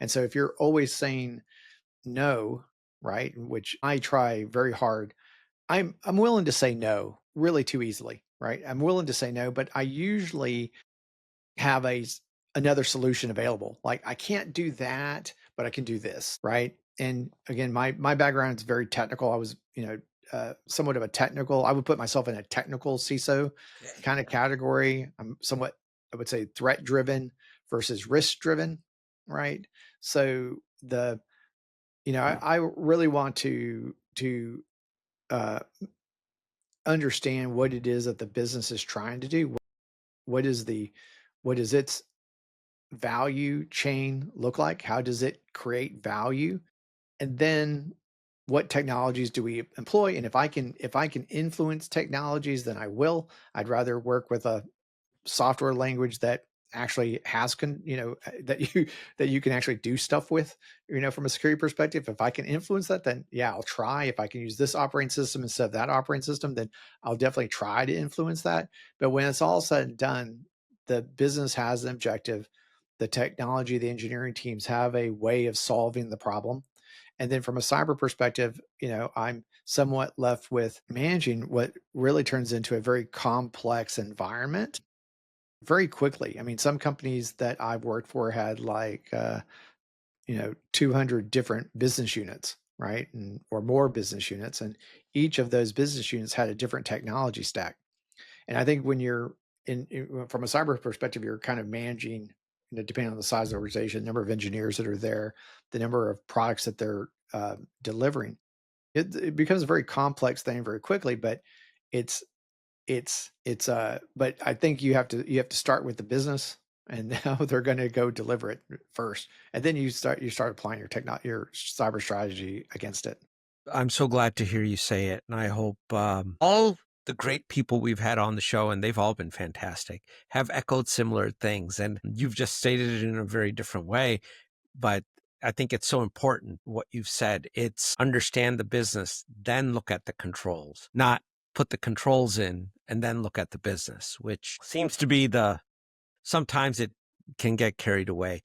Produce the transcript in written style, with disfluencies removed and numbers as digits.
And so if you're always saying no, right, which I try very hard, I'm willing to say no really too easily, right? I'm willing to say no, but I usually have another solution available. Like I can't do that, but I can do this, right? And again, my background is very technical. I was, somewhat of a technical. I would put myself in a technical CISO Okay. kind of category. I'm somewhat, I would say, threat driven versus risk driven, right? So I really want to uh, understand what it is that the business is trying to do. What is the what is its value chain look like? How does it create value? And then what technologies do we employ? And if I can influence technologies, then I will. I'd rather work with a software language that actually has that you can actually do stuff with, from a security perspective. If I can influence that, then yeah, I'll try. If I can use this operating system instead of that operating system, then I'll definitely try to influence that. But when it's all said and done, the business has an objective. The technology, the engineering teams have a way of solving the problem. And then from a cyber perspective, I'm somewhat left with managing what really turns into a very complex environment very quickly. I mean, some companies that I've worked for had 200 different business units, right? Or more business units. And each of those business units had a different technology stack. And I think when you're from a cyber perspective, you're kind of managing, depending on the size of the organization, the number of engineers that are there, the number of products that they're delivering. It becomes a very complex thing very quickly, but it's but I think you have to start with the business and how they're going to go deliver it first, and then you start applying your cyber strategy against it. I'm so glad to hear you say it. And I hope all the great people we've had on the show, and they've all been fantastic, have echoed similar things. And you've just stated it in a very different way. But I think it's so important what you've said. It's understand the business, then look at the controls, not put the controls in and then look at the business, which seems to be sometimes it can get carried away.